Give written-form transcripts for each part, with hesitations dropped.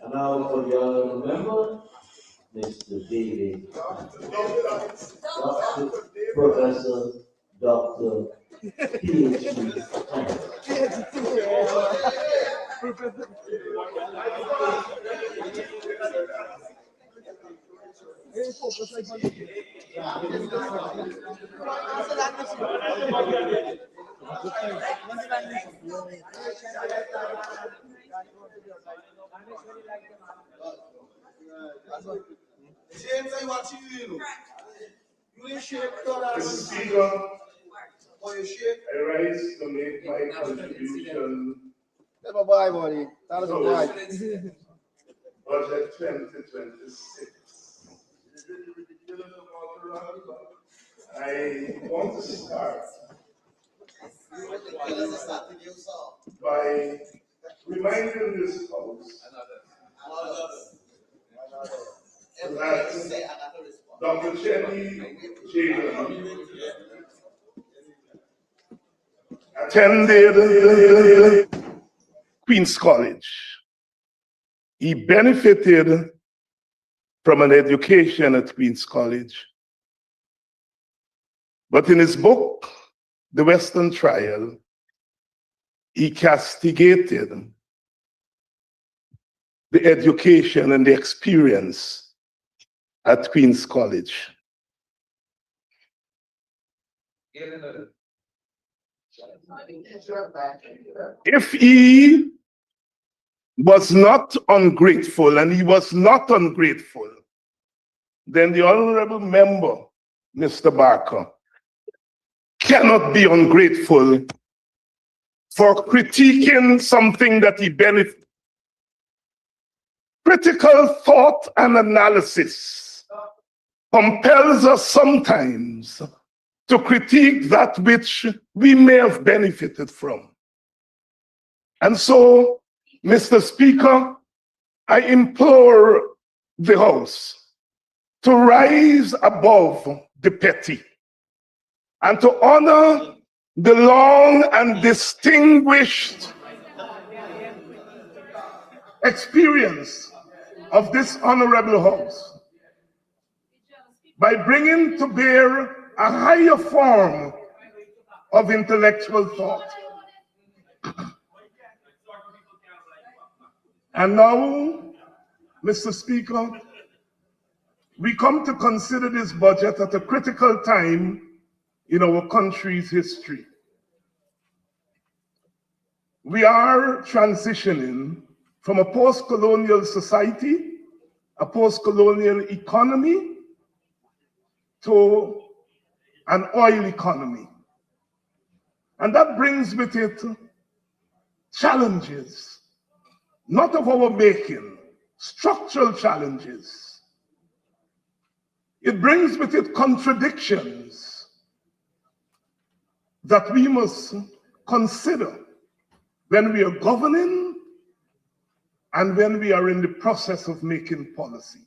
And now for the honorable member, Mr. David, Dr. Professor, Dr. PhD. Mr. Speaker, I rise to make my contribution to Budget 2026. I want to start by reminding this House that Dr. Cheney Jaden attended Queen's College. He benefited from an education at Queen's College. But in his book, The Western Trial, he castigated the education and the experience at Queen's College. If he was not ungrateful, and he was not ungrateful, then the honorable member, Mr. Barker, cannot be ungrateful for critiquing something that he benefited. Critical thought and analysis compels us sometimes to critique that which we may have benefited from. And so, Mr. Speaker, I implore the House to rise above the petty and to honor the long and distinguished experience of this honorable House by bringing to bear a higher form of intellectual thought. And now, Mr. Speaker, we come to consider this budget at a critical time in our country's history. We are transitioning from a post-colonial society, a post-colonial economy, to an oil economy. And that brings with it challenges, not of our making, structural challenges. It brings with it contradictions that we must consider when we are governing and when we are in the process of making policy.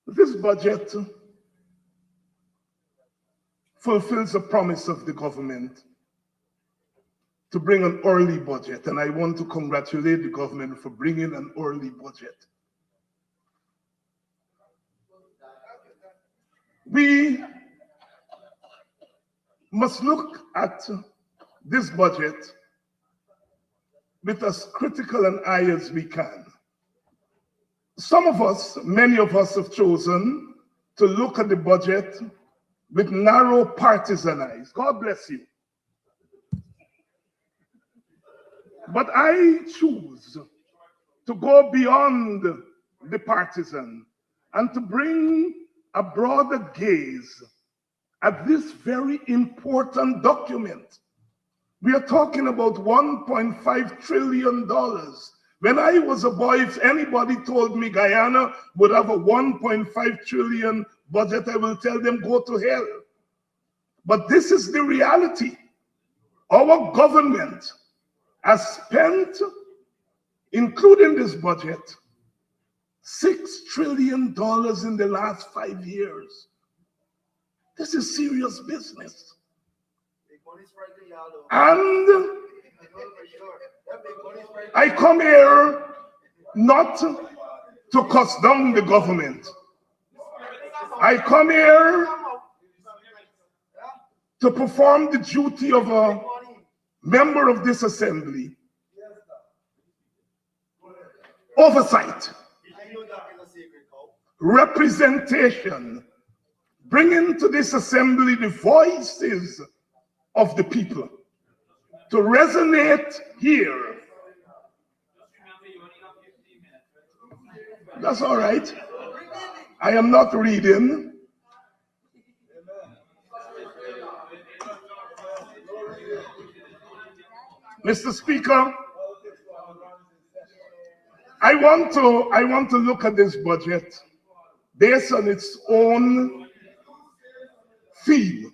This budget fulfills the promise of the government to bring an early budget, and I want to congratulate the government for bringing an early budget. We must look at this budget with as critical an eye as we can. Some of us, many of us, have chosen to look at the budget with narrow partisan eyes. God bless you. But I choose to go beyond the partisan and to bring a broader gaze at this very important document. We are talking about $1.5 trillion. When I was a boy, if anybody told me Guyana would have a $1.5 trillion budget, I will tell them, go to hell. But this is the reality. Our government has spent, including this budget, $6 trillion in the last 5 years. This is serious business. I come here not to cast down the government. I come here to perform the duty of a member of this assembly. Oversight, representation, bringing to this assembly the voices of the people to resonate here. That's all right. I am not reading. Mr. Speaker, I want to look at this budget based on its own theme,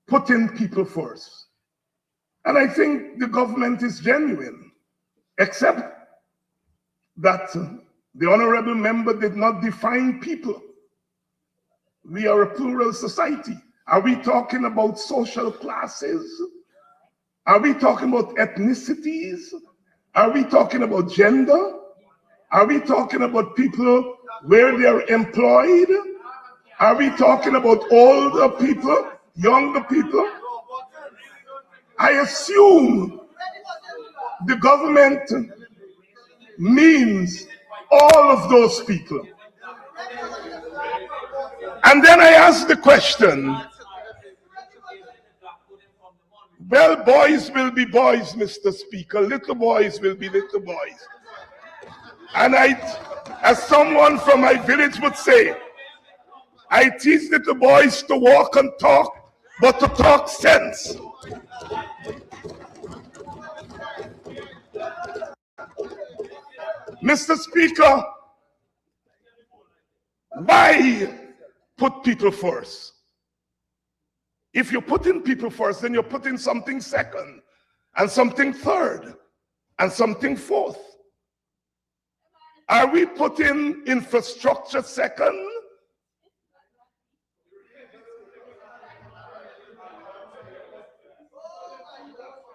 putting people first. And I think the government is genuine, except that the honorable member did not define people. We are a plural society. Are we talking about social classes? Are we talking about ethnicities? Are we talking about gender? Are we talking about people where they're employed? Are we talking about older people, younger people? I assume the government means all of those people. And then I ask the question, well, boys will be boys, Mr. Speaker. Little boys will be little boys. And I, as someone from my village would say, I teach little boys to walk and talk, but to talk sense. Mr. Speaker, why put people first? If you're putting people first, then you're putting something second, and something third, and something fourth. Are we putting infrastructure second?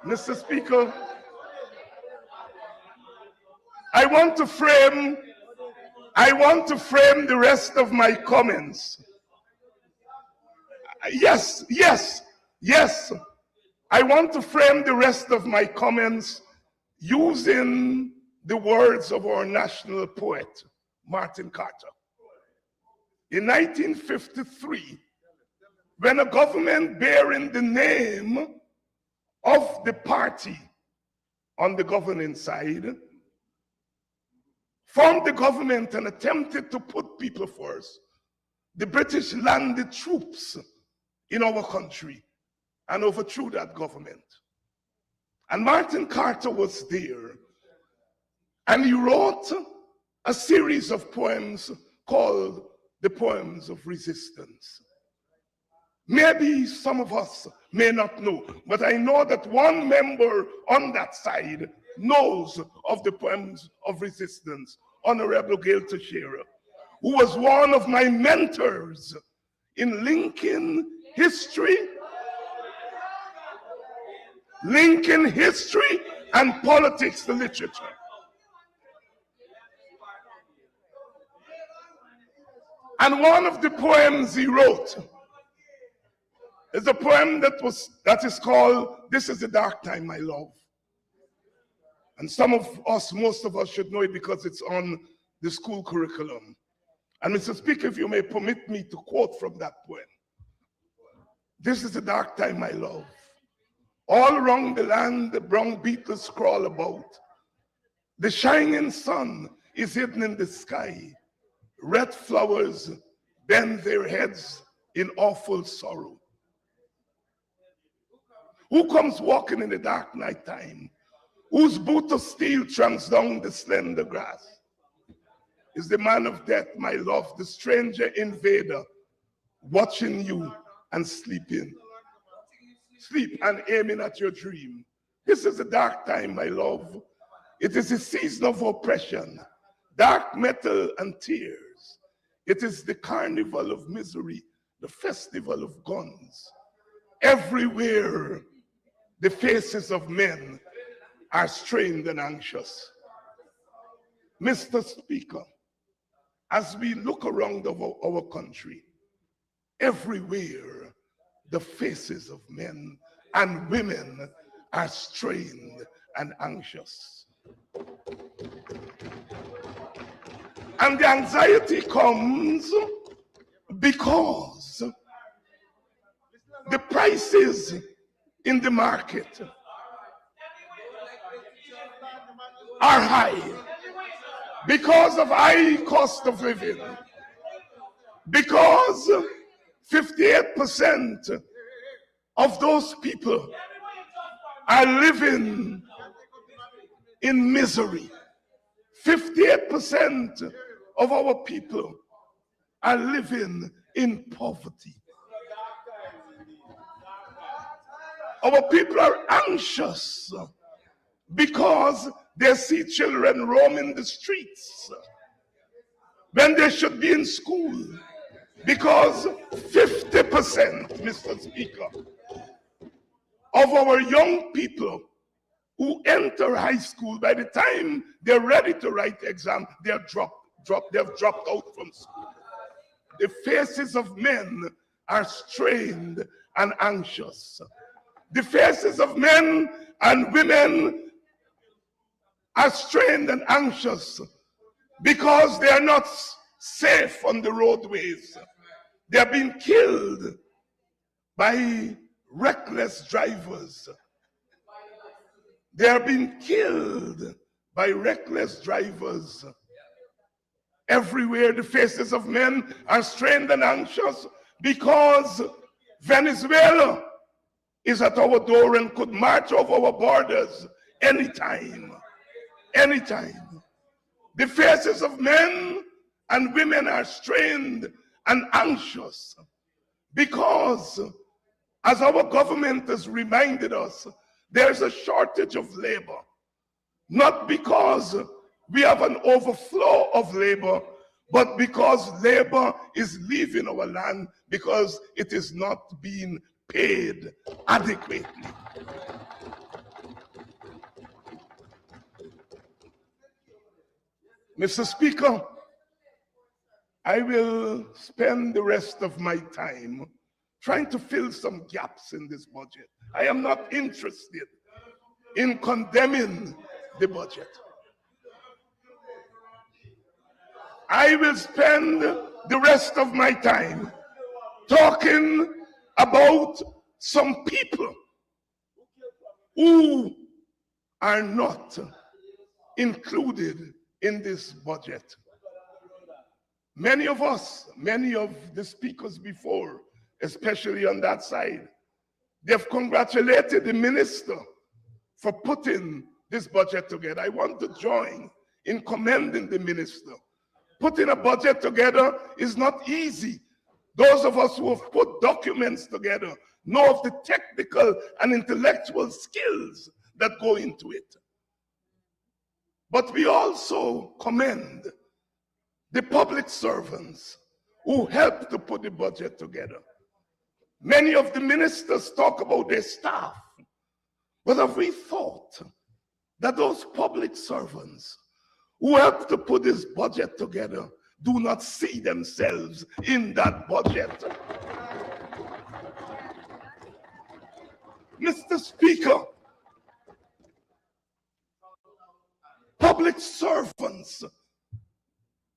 Mr. Speaker, I want to frame the rest of my comments. Yes. I want to frame the rest of my comments using the words of our national poet, Martin Carter. In 1953, when a government bearing the name of the party on the governing side formed the government and attempted to put people first, the British landed troops in our country and overthrew that government. And Martin Carter was there. And he wrote a series of poems called the Poems of Resistance. Maybe some of us may not know, but I know that one member on that side knows of the Poems of Resistance, Honorable Gail Teixeira, who was one of my mentors in linking history and politics to literature. And one of the poems he wrote is a poem that is called "This is the Dark Time, My Love." And most of us should know it because it's on the school curriculum. And Mr. Speaker, if you may permit me to quote from that poem. "This is the dark time, my love. All around the land, the brown beetles crawl about. The shining sun is hidden in the sky. Red flowers bend their heads in awful sorrow. Who comes walking in the dark night time? Whose boot of steel tramps down the slender grass? Is the man of death, my love, the stranger invader, watching you and sleeping. Sleep and aiming at your dream. This is the dark time, my love. It is a season of oppression, dark metal and tears. It is the carnival of misery, the festival of guns. Everywhere, the faces of men are strained and anxious. Mr. Speaker, as we look around our country, everywhere the faces of men and women are strained and anxious. And the anxiety comes because the prices in the market are high because of high cost of living, because 58% of those people are living in misery. 58% of our people are living in poverty. Our people are anxious because they see children roaming the streets when they should be in school, because 50%, Mr. Speaker, of our young people who enter high school, by the time they're ready to write the exam, they've dropped out from school. The faces of men are strained and anxious. The faces of men and women are strained and anxious because they are not safe on the roadways. They are being killed by reckless drivers. They are being killed by reckless drivers. Everywhere the faces of men are strained and anxious because Venezuela is at our door and could march over our borders anytime. Anytime. The faces of men and women are strained and anxious because, as our government has reminded us, there's a shortage of labor. Not because we have an overflow of labor, but because labor is leaving our land because it is not being paid adequately. Mr. Speaker, I will spend the rest of my time trying to fill some gaps in this budget. I am not interested in condemning the budget. I will spend the rest of my time talking about some people who are not included in this budget. Many of us, many of the speakers before, especially on that side, they've congratulated the minister for putting this budget together. I want to join in commending the minister. Putting a budget together is not easy. Those of us who have put documents together know of the technical and intellectual skills that go into it. But we also commend the public servants who helped to put the budget together. Many of the ministers talk about their staff, but have we thought that those public servants who helped to put this budget together do not see themselves in that budget? Mr. Speaker, public servants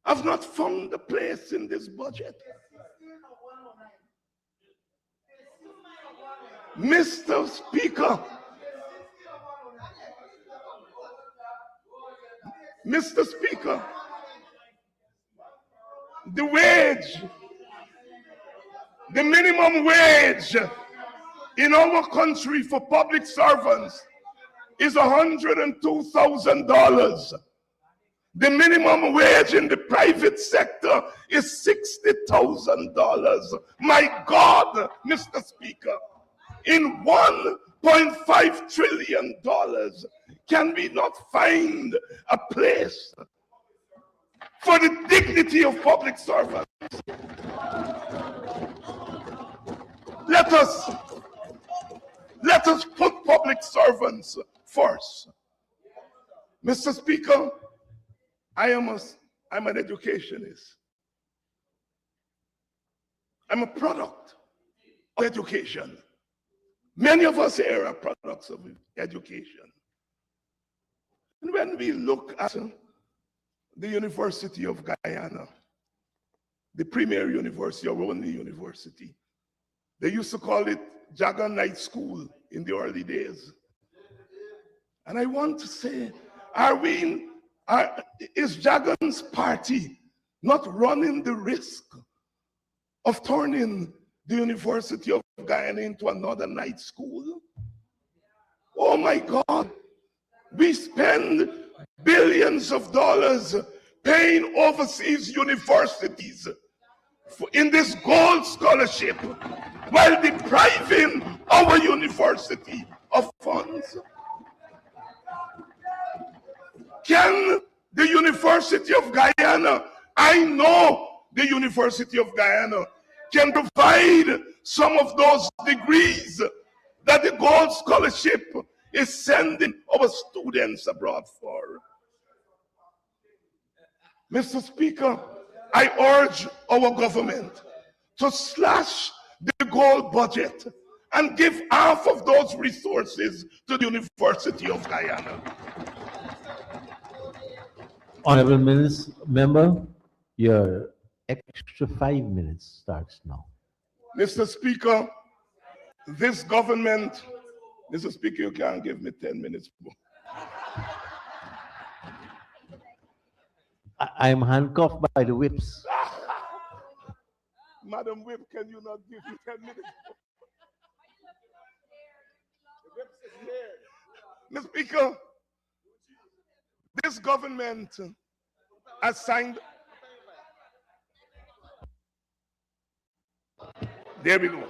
have not found a place in this budget. Mr. Speaker, Mr. Speaker, the wage, the minimum wage in our country for public servants is $102,000. The minimum wage in the private sector is $60,000. My God, Mr. Speaker, in $1.5 trillion, can we not find a place for the dignity of public servants? Let us put public servants first. Mr. Speaker, I'm an educationist. I'm a product of education. Many of us here are products of education. And when we look at the University of Guyana, the premier university or only university, they used to call it Jagan Night School in the early days. And I want to say, is Jagan's party not running the risk of turning the University of Guyana into another night school? Oh my God, we spend billions of dollars paying overseas universities in this gold scholarship while depriving our university of funds. Can the University of Guyana, I know the University of Guyana can provide some of those degrees that the gold scholarship is sending our students abroad for. Mr. Speaker, I urge our government to slash the gold budget and give half of those resources to the University of Guyana. Honorable Member, your extra 5 minutes starts now. Mr. Speaker, this government, Mr. Speaker, you can't give me 10 minutes more. I'm handcuffed by the whips. Madam Whip, can you not give me 10 minutes more? Mr. Speaker, this government has signed. There we go.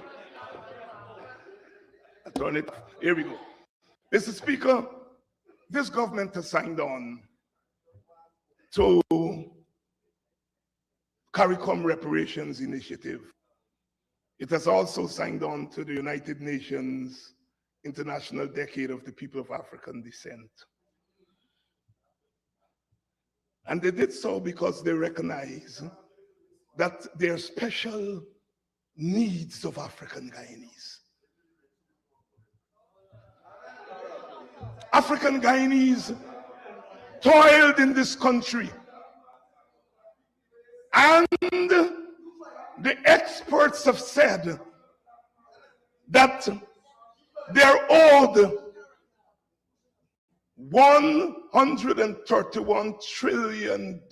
I turn it. Here we go. Mr. Speaker, this government has signed on to CARICOM Reparations Initiative. It has also signed on to the United Nations International Decade of the People of African Descent. And they did so because they recognize that there are special needs of African Guyanese. African Guyanese toiled in this country, and the experts have said that they're owed $131 trillion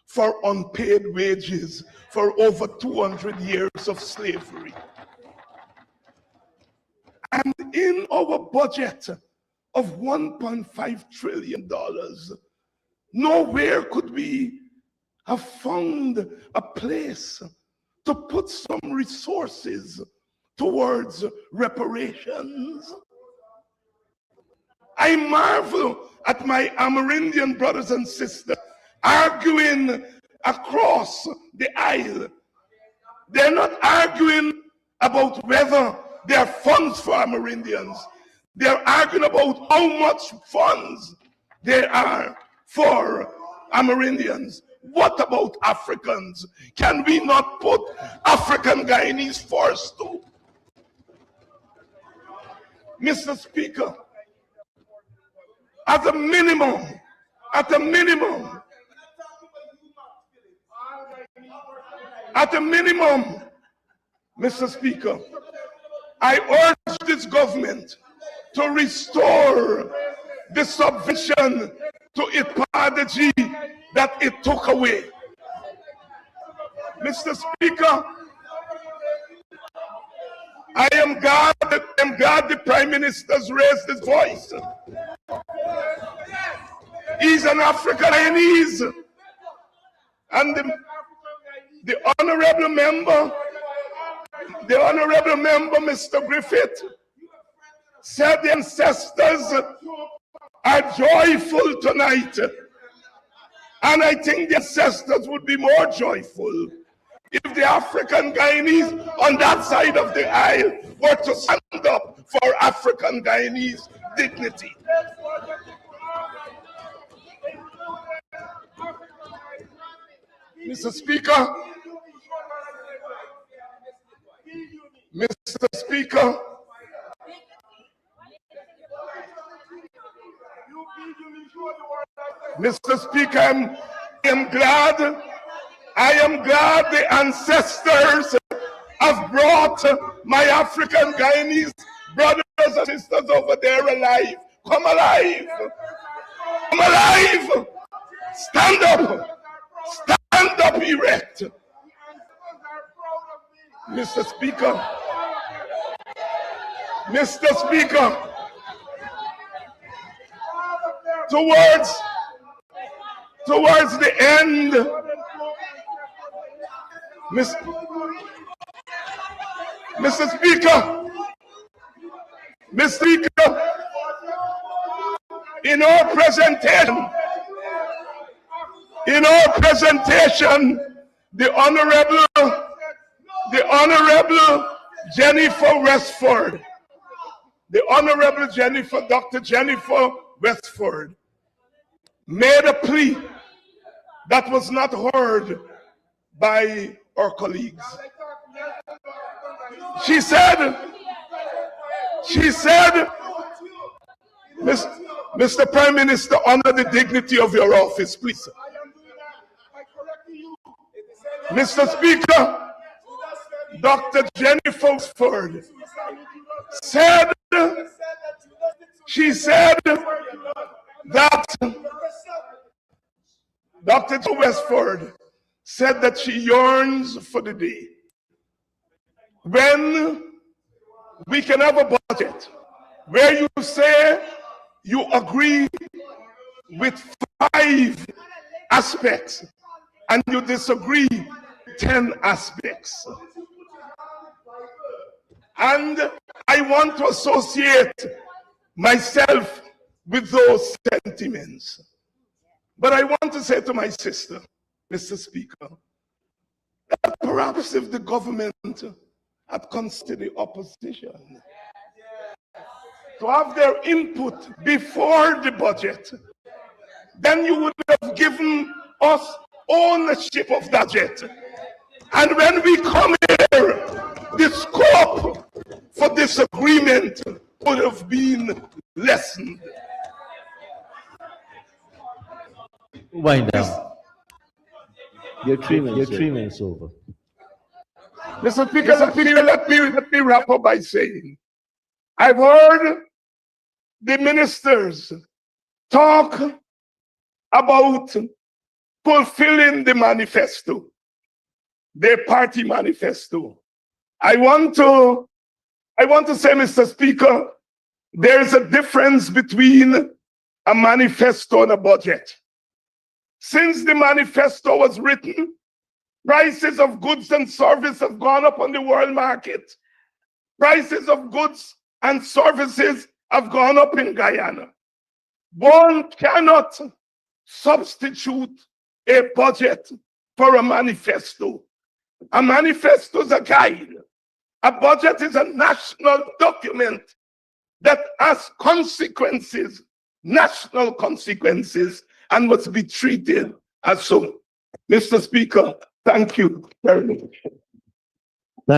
for unpaid wages for over 200 years of slavery. And in our budget of $1.5 trillion, nowhere could we have found a place to put some resources towards reparations. I marvel at my Amerindian brothers and sisters arguing across the aisle. They're not arguing about whether there are funds for Amerindians. They're arguing about how much funds there are for Amerindians. What about Africans? Can we not put African Guyanese first too? Mr. Speaker, at a minimum, Mr. Speaker, I urge this government to restore the subvention to Ipadaji that it took away. Mr. Speaker, I am glad the Prime Minister's raised his voice. He's an African Guyanese, and the honorable member, Mr. Griffith, said the ancestors are joyful tonight. And I think the ancestors would be more joyful if the African Guyanese on that side of the aisle were to stand up for African Guyanese dignity. Mr. Speaker, Mr. Speaker, Mr. Speaker, I am glad the ancestors have brought my African Guyanese brothers and sisters over there alive. Come alive! Come alive! Stand up! Stand up erect! Mr. Speaker, Mr. Speaker, towards the end, Mr. Speaker, in our presentation, the Honorable Jennifer Westford, Dr. Jennifer Westford, made a plea that was not heard by our colleagues. She said, Mr. Prime Minister, honor the dignity of your office, please. Mr. Speaker, Dr. Jennifer Westford said, that Dr. Westford said that she yearns for the day when we can have a budget where you say you agree with 5 aspects and you disagree with 10 aspects. And I want to associate myself with those sentiments. But I want to say to my sister, Mr. Speaker, that perhaps if the government had considered the opposition to have their input before the budget, then you would have given us ownership of that budget. And when we come here, the scope for disagreement would have been lessened. Wind down. Your 3 minutes over. Mr. Speaker, let me wrap up by saying, I've heard the ministers talk about fulfilling the manifesto, their party manifesto. I want to say, Mr. Speaker, there's a difference between a manifesto and a budget. Since the manifesto was written, prices of goods and services have gone up on the world market. Prices of goods and services have gone up in Guyana. One cannot substitute a budget for a manifesto. A manifesto is a guide. A budget is a national document that has consequences, national consequences, and must be treated as so. Mr. Speaker, thank you very much.